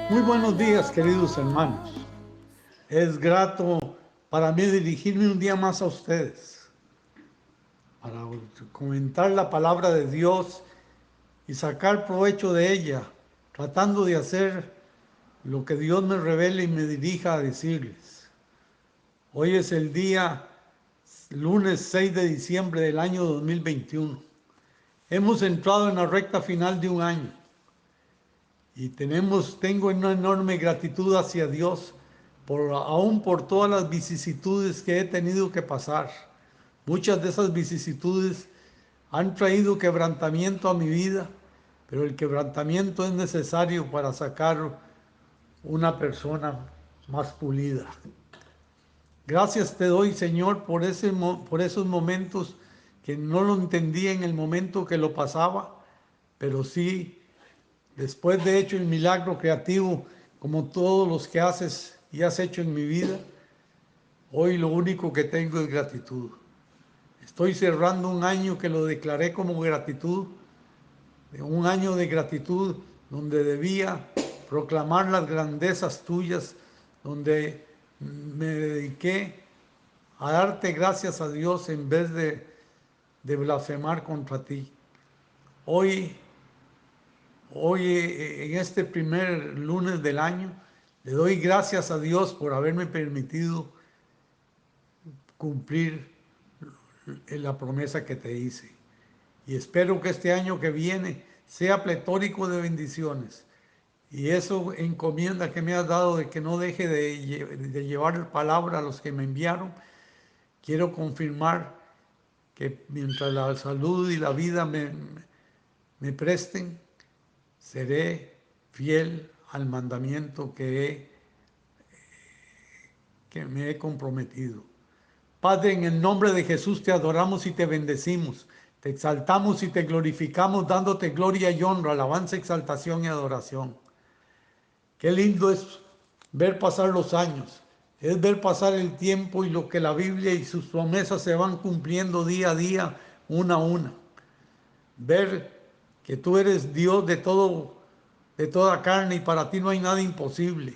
Muy buenos días, queridos hermanos. Es grato para mí dirigirme un día más a ustedes para comentar la palabra de Dios y sacar provecho de ella, tratando de hacer lo que Dios me revele y me dirija a decirles. Hoy es el día lunes 6 de diciembre del año 2021. Hemos entrado en la recta final de un año y tengo una enorme gratitud hacia Dios aún por todas las vicisitudes que he tenido que pasar. Muchas de esas vicisitudes han traído quebrantamiento a mi vida, pero el quebrantamiento es necesario para sacar una persona más pulida. Gracias te doy, Señor, por esos momentos que no lo entendía en el momento que lo pasaba, pero sí, después de hecho el milagro creativo, como todos los que haces y has hecho en mi vida, hoy lo único que tengo es gratitud. Estoy cerrando un año que lo declaré como gratitud, un año de gratitud donde debía proclamar las grandezas tuyas, donde me dediqué a darte gracias a Dios en vez de blasfemar contra ti. Hoy, en este primer lunes del año, le doy gracias a Dios por haberme permitido cumplir la promesa que te hice. Y espero que este año que viene sea pletórico de bendiciones. Y eso encomienda que me has dado de que no deje de llevar palabra a los que me enviaron. Quiero confirmar que mientras la salud y la vida me presten, seré fiel al mandamiento que me he comprometido. Padre, en el nombre de Jesús te adoramos y te bendecimos. Te exaltamos y te glorificamos, dándote gloria y honra, alabanza, exaltación y adoración. Qué lindo es ver pasar los años, es ver pasar el tiempo y lo que la Biblia y sus promesas se van cumpliendo día a día, una a una. Ver que tú eres Dios de toda carne y para ti no hay nada imposible.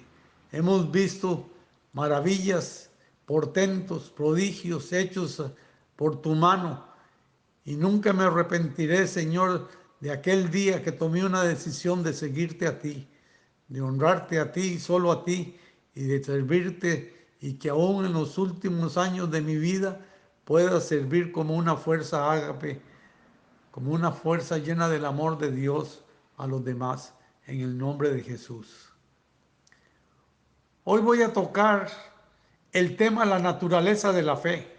Hemos visto maravillas, portentos, prodigios hechos por tu mano y nunca me arrepentiré, Señor, de aquel día que tomé una decisión de seguirte a ti, de honrarte a ti y solo a ti y de servirte y que aún en los últimos años de mi vida pueda servir como una fuerza ágape, como una fuerza llena del amor de Dios a los demás, en el nombre de Jesús. Hoy voy a tocar el tema la naturaleza de la fe.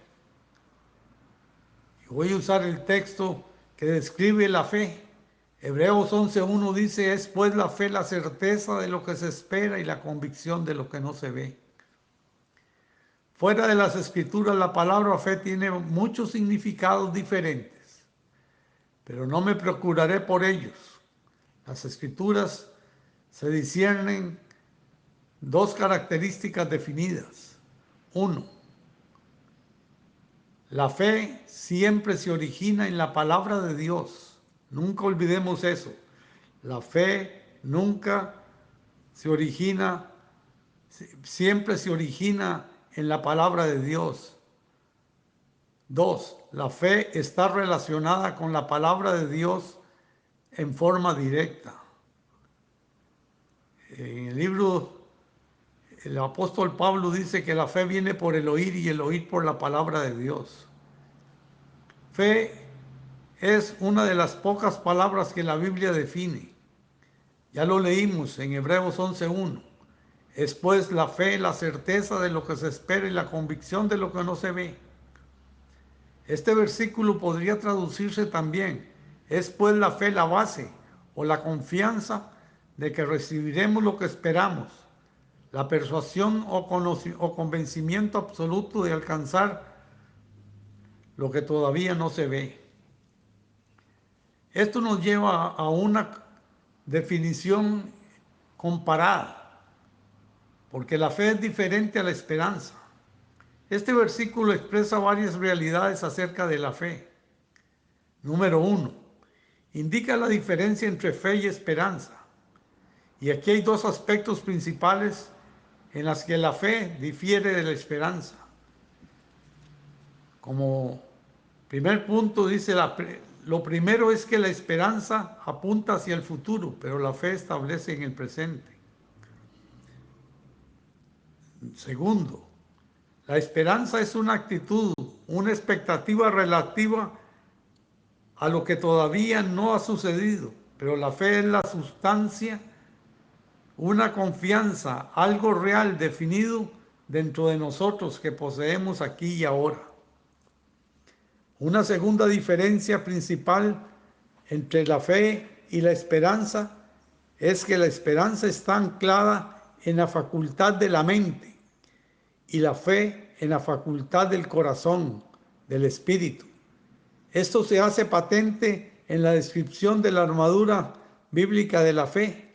Voy a usar el texto que describe la fe. Hebreos 11:1 dice, es pues la fe la certeza de lo que se espera y la convicción de lo que no se ve. Fuera de las escrituras, la palabra fe tiene muchos significados diferentes, pero no me procuraré por ellos. Las escrituras se disciernen dos características definidas. Uno, la fe siempre se origina en la palabra de Dios. Nunca olvidemos eso. La fe nunca se origina, siempre se origina en la palabra de Dios. Dos, la fe está relacionada con la palabra de Dios en forma directa. En el libro, el apóstol Pablo dice que la fe viene por el oír y el oír por la palabra de Dios. Fe es una de las pocas palabras que la Biblia define. Ya lo leímos en Hebreos 11:1. Es pues la fe, la certeza de lo que se espera y la convicción de lo que no se ve. Este versículo podría traducirse también, es pues la fe la base o la confianza de que recibiremos lo que esperamos, la persuasión o convencimiento absoluto de alcanzar lo que todavía no se ve. Esto nos lleva a una definición comparada, porque la fe es diferente a la esperanza. Este versículo expresa varias realidades acerca de la fe. Número 1, indica la diferencia entre fe y esperanza. Y aquí hay dos aspectos principales en los que la fe difiere de la esperanza. Como primer punto dice, lo primero es que la esperanza apunta hacia el futuro, pero la fe establece en el presente. Segundo, la esperanza es una actitud, una expectativa relativa a lo que todavía no ha sucedido, pero la fe es la sustancia, una confianza, algo real definido dentro de nosotros que poseemos aquí y ahora. Una segunda diferencia principal entre la fe y la esperanza es que la esperanza está anclada en la facultad de la mente y la fe en la facultad del corazón, del espíritu. Esto se hace patente en la descripción de la armadura bíblica de la fe.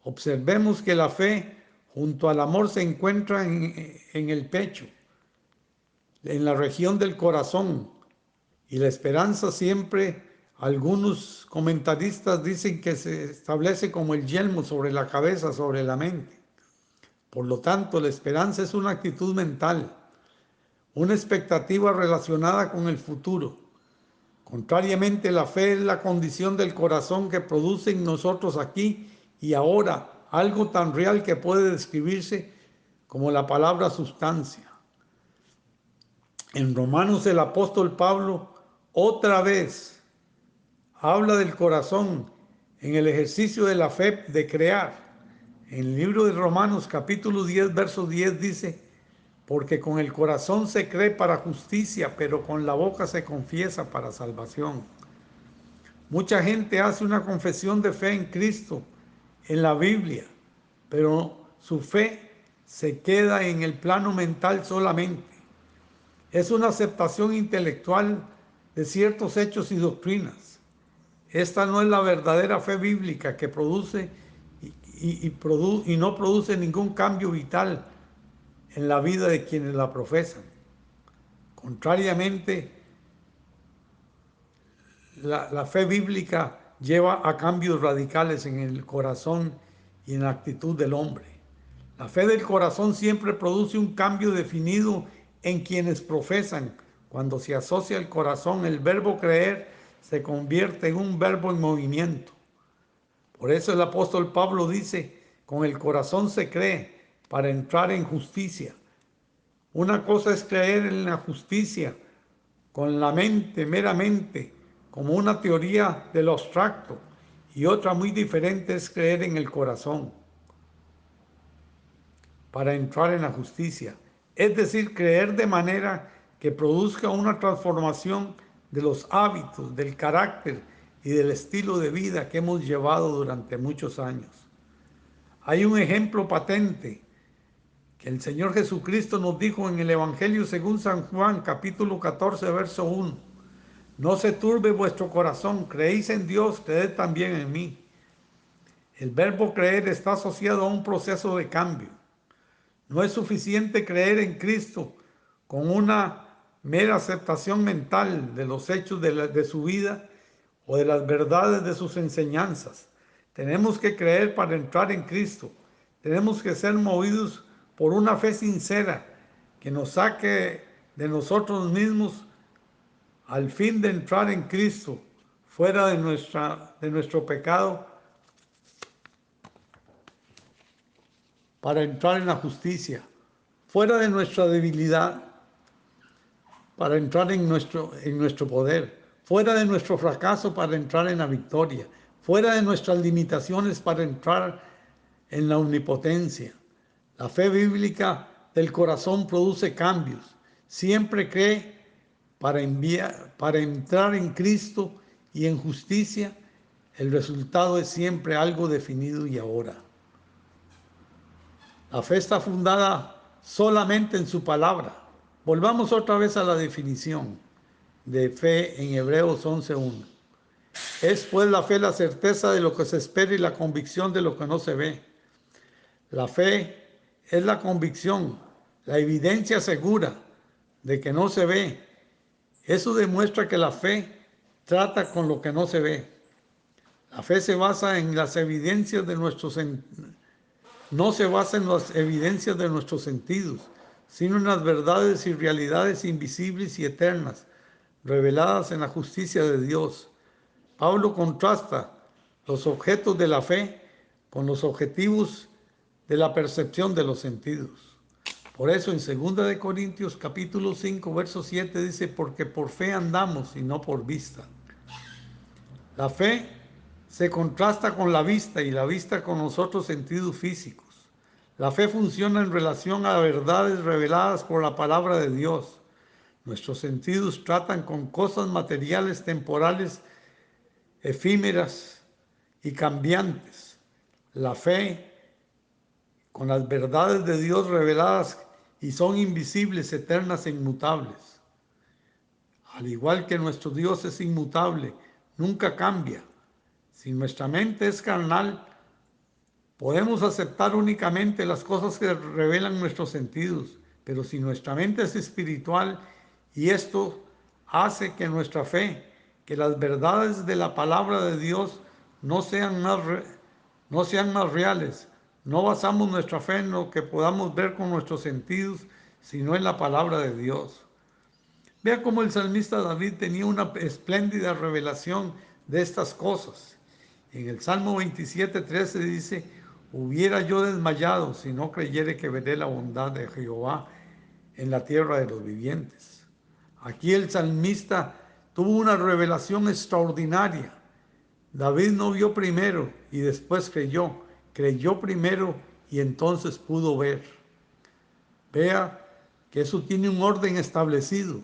Observemos que la fe junto al amor se encuentra en el pecho, en la región del corazón, y la esperanza siempre, algunos comentaristas dicen que se establece como el yelmo sobre la cabeza, sobre la mente. Por lo tanto, la esperanza es una actitud mental, una expectativa relacionada con el futuro. Contrariamente, la fe es la condición del corazón que produce en nosotros aquí y ahora algo tan real que puede describirse como la palabra sustancia. En Romanos el apóstol Pablo otra vez habla del corazón en el ejercicio de la fe de crear. En el libro de Romanos capítulo 10, verso 10 dice: porque con el corazón se cree para justicia, pero con la boca se confiesa para salvación. Mucha gente hace una confesión de fe en Cristo, en la Biblia, pero su fe se queda en el plano mental solamente. Es una aceptación intelectual de ciertos hechos y doctrinas. Esta no es la verdadera fe bíblica que produce y no produce ningún cambio vital en la vida de quienes la profesan. Contrariamente, la fe bíblica lleva a cambios radicales en el corazón y en la actitud del hombre. La fe del corazón siempre produce un cambio definido en quienes profesan. Cuando se asocia el corazón, el verbo creer se convierte en un verbo en movimiento. Por eso el apóstol Pablo dice: con el corazón se cree para entrar en justicia. Una cosa es creer en la justicia con la mente meramente, como una teoría de lo abstracto, y otra muy diferente es creer en el corazón para entrar en la justicia. Es decir, creer de manera que produzca una transformación de los hábitos, del carácter y del estilo de vida que hemos llevado durante muchos años. Hay un ejemplo patente que el Señor Jesucristo nos dijo en el Evangelio según San Juan, capítulo 14, verso 1. No se turbe vuestro corazón, creéis en Dios, creed también en mí. El verbo creer está asociado a un proceso de cambio. No es suficiente creer en Cristo con una mera aceptación mental de los hechos de su vida o de las verdades de sus enseñanzas. Tenemos que creer para entrar en Cristo. Tenemos que ser movidos por una fe sincera que nos saque de nosotros mismos al fin de entrar en Cristo, fuera de nuestro pecado, para entrar en la justicia, fuera de nuestra debilidad, para entrar en nuestro poder, fuera de nuestro fracaso para entrar en la victoria, fuera de nuestras limitaciones para entrar en la omnipotencia. La fe bíblica del corazón produce cambios. Siempre cree para entrar en Cristo y en justicia. El resultado es siempre algo definido y ahora. La fe está fundada solamente en su palabra. Volvamos otra vez a la definición de fe en Hebreos 11:1. Es pues la fe la certeza de lo que se espera y la convicción de lo que no se ve. La fe es la convicción, la evidencia segura de que no se ve. Eso demuestra que la fe trata con lo que no se ve. La fe se basa en las evidencias de no se basa en las evidencias de nuestros sentidos, sino en las verdades y realidades invisibles y eternas, reveladas en la justicia de Dios. Pablo contrasta los objetos de la fe con los objetivos de la percepción de los sentidos. Por eso en 2 de Corintios capítulo 5, verso 7 dice, porque por fe andamos y no por vista. La fe se contrasta con la vista y la vista con los otros sentidos físicos. La fe funciona en relación a verdades reveladas por la palabra de Dios. Nuestros sentidos tratan con cosas materiales, temporales, efímeras y cambiantes. La fe con las verdades de Dios reveladas y son invisibles, eternas e inmutables. Al igual que nuestro Dios es inmutable, nunca cambia. Si nuestra mente es carnal, podemos aceptar únicamente las cosas que revelan nuestros sentidos, pero si nuestra mente es espiritual y esto hace que nuestra fe, que las verdades de la palabra de Dios no sean más reales, no basamos nuestra fe en lo que podamos ver con nuestros sentidos, sino en la palabra de Dios. Vea cómo el salmista David tenía una espléndida revelación de estas cosas. En el Salmo 27:13 dice, hubiera yo desmayado si no creyere que veré la bondad de Jehová en la tierra de los vivientes. Aquí el salmista tuvo una revelación extraordinaria. David no vio primero y después creyó primero y entonces pudo ver. Vea que eso tiene un orden establecido.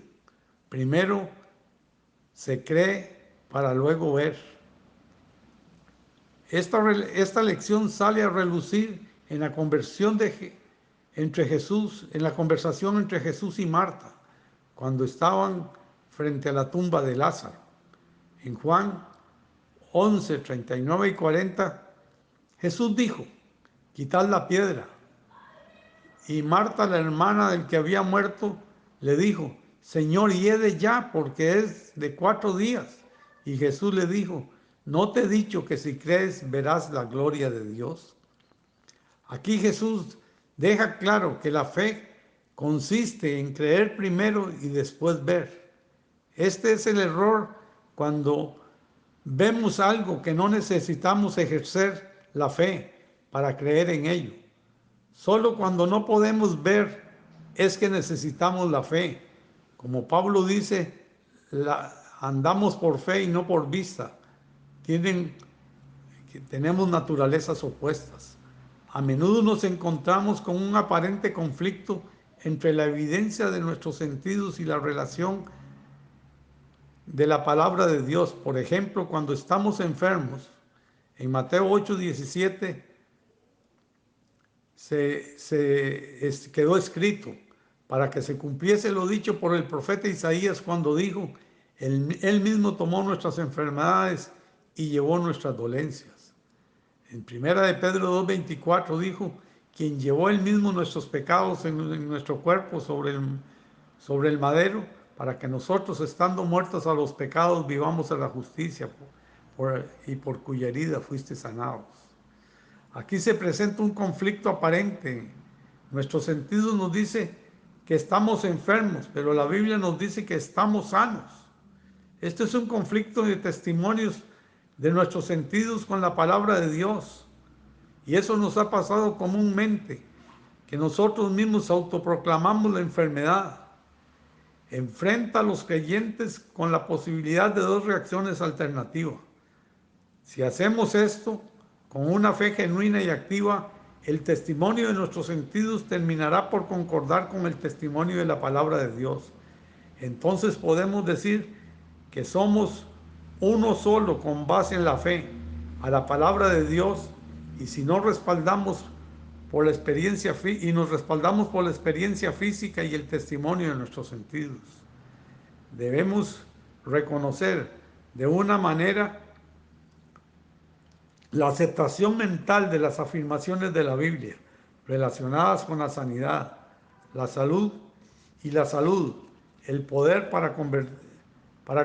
Primero se cree para luego ver. Esta lección sale a relucir en la conversación entre Jesús y Marta, cuando estaban frente a la tumba de Lázaro. En Juan 11, 39 y 40, Jesús dijo, quitad la piedra. Y Marta, la hermana del que había muerto, le dijo, Señor, hiede ya, porque es de 4 días. Y Jesús le dijo, ¿no te he dicho que si crees verás la gloria de Dios? Aquí Jesús deja claro que la fe consiste en creer primero y después ver. Este es el error cuando vemos algo que no necesitamos ejercer la fe para creer en ello. Solo cuando no podemos ver es que necesitamos la fe. Como Pablo dice, andamos por fe y no por vista. Tenemos naturalezas opuestas. A menudo nos encontramos con un aparente conflicto entre la evidencia de nuestros sentidos y la relación de la palabra de Dios. Por ejemplo, cuando estamos enfermos, en Mateo 8:17 quedó escrito para que se cumpliese lo dicho por el profeta Isaías cuando dijo, él mismo tomó nuestras enfermedades y llevó nuestras dolencias. En 1 de Pedro 2:24 dijo, quien llevó él mismo nuestros pecados en nuestro cuerpo sobre el madero, para que nosotros, estando muertos a los pecados, vivamos a la justicia, y por cuya herida fuiste sanados. Aquí se presenta un conflicto aparente. Nuestros sentidos nos dice que estamos enfermos, pero la Biblia nos dice que estamos sanos. Este es un conflicto de testimonios de nuestros sentidos con la palabra de Dios. Y eso nos ha pasado comúnmente, que nosotros mismos autoproclamamos la enfermedad. Enfrenta a los creyentes con la posibilidad de 2 reacciones alternativas. Si hacemos esto con una fe genuina y activa, el testimonio de nuestros sentidos terminará por concordar con el testimonio de la palabra de Dios. Entonces podemos decir que somos uno solo con base en la fe, a la palabra de Dios, y si no respaldamos por la experiencia nos respaldamos por la experiencia física y el testimonio de nuestros sentidos. Debemos reconocer de una manera la aceptación mental de las afirmaciones de la Biblia relacionadas con la sanidad, la salud, el poder para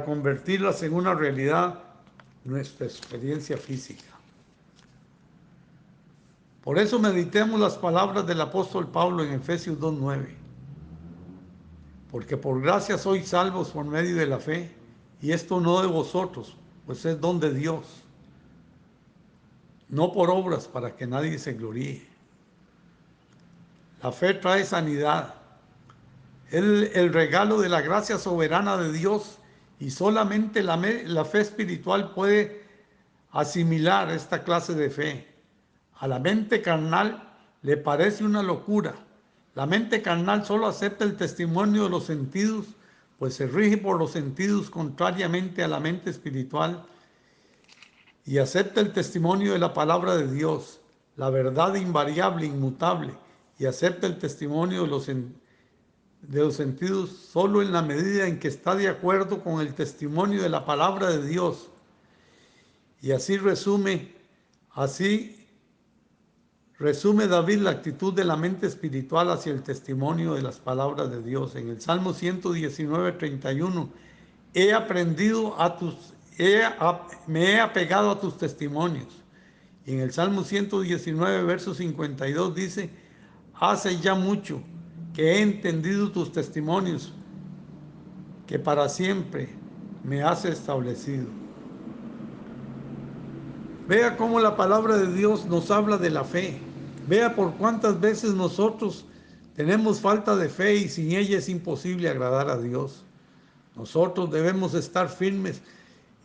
convertirlas en una realidad nuestra experiencia física. Por eso meditemos las palabras del apóstol Pablo en Efesios 2:9. Porque por gracia sois salvos por medio de la fe, y esto no de vosotros, pues es don de Dios, no por obras para que nadie se gloríe. La fe trae sanidad. Es el regalo de la gracia soberana de Dios, y solamente la fe espiritual puede asimilar esta clase de fe. A la mente carnal le parece una locura. La mente carnal solo acepta el testimonio de los sentidos, pues se rige por los sentidos contrariamente a la mente espiritual, y acepta el testimonio de la palabra de Dios, la verdad invariable, inmutable, y acepta el testimonio de los sentidos solo en la medida en que está de acuerdo con el testimonio de la palabra de Dios. Y así resume David la actitud de la mente espiritual hacia el testimonio de las palabras de Dios. En el Salmo 119:31, me he apegado a tus testimonios. Y en el Salmo 119, verso 52 dice, hace ya mucho que he entendido tus testimonios, que para siempre me has establecido. Vea cómo la palabra de Dios nos habla de la fe. Vea por cuántas veces nosotros tenemos falta de fe y sin ella es imposible agradar a Dios. Nosotros debemos estar firmes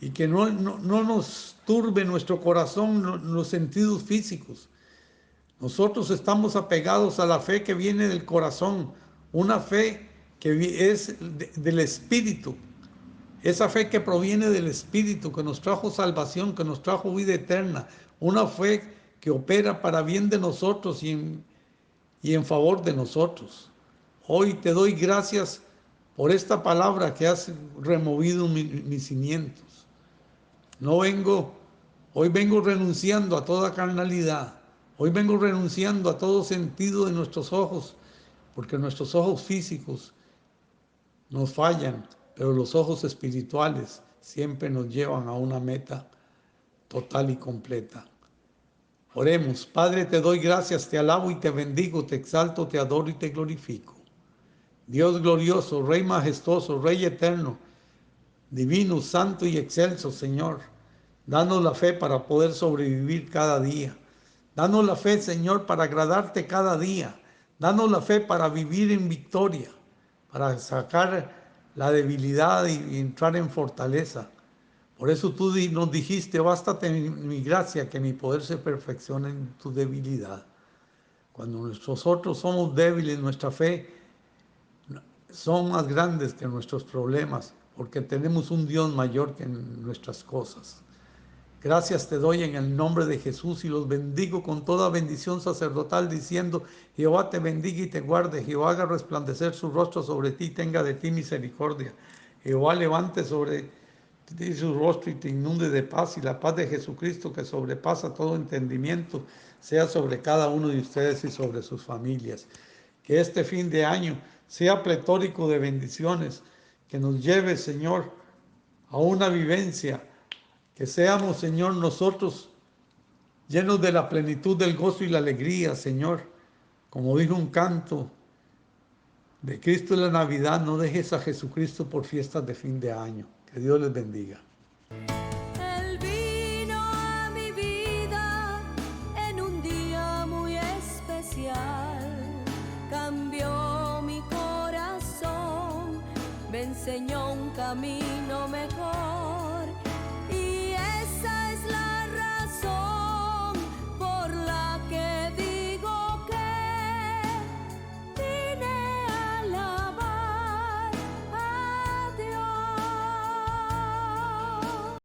y que no nos turbe nuestro corazón los sentidos físicos. Nosotros estamos apegados a la fe que viene del corazón, una fe que es del Espíritu. Esa fe que proviene del Espíritu, que nos trajo salvación, que nos trajo vida eterna. Una fe que opera para bien de nosotros y en favor de nosotros. Hoy te doy gracias por esta palabra que has removido mis cimientos. Hoy vengo renunciando a toda carnalidad. Hoy vengo renunciando a todo sentido de nuestros ojos, porque nuestros ojos físicos nos fallan, pero los ojos espirituales siempre nos llevan a una meta total y completa. Oremos. Padre, te doy gracias, te alabo y te bendigo, te exalto, te adoro y te glorifico. Dios glorioso, Rey majestuoso, Rey eterno, divino, santo y excelso, Señor. Danos la fe para poder sobrevivir cada día. Danos la fe, Señor, para agradarte cada día. Danos la fe para vivir en victoria, para sacar la debilidad y entrar en fortaleza. Por eso tú nos dijiste, bástate mi gracia, que mi poder se perfeccione en tu debilidad. Cuando nosotros somos débiles, nuestra fe son más grandes que nuestros problemas, porque tenemos un Dios mayor que nuestras cosas. Gracias te doy en el nombre de Jesús y los bendigo con toda bendición sacerdotal, diciendo, Jehová te bendiga y te guarde, Jehová haga resplandecer su rostro sobre ti, tenga de ti misericordia. Jehová levante sobre ti su rostro y te inunde de paz, y la paz de Jesucristo, que sobrepasa todo entendimiento, sea sobre cada uno de ustedes y sobre sus familias. Que este fin de año sea pletórico de bendiciones, que nos lleve, Señor, a una vivencia. Que seamos, Señor, nosotros llenos de la plenitud del gozo y la alegría, Señor. Como dijo un canto de Cristo en la Navidad, no dejes a Jesucristo por fiestas de fin de año. Que Dios les bendiga. Él vino a mi vida en un día muy especial. Cambió mi corazón, me enseñó un camino mejor.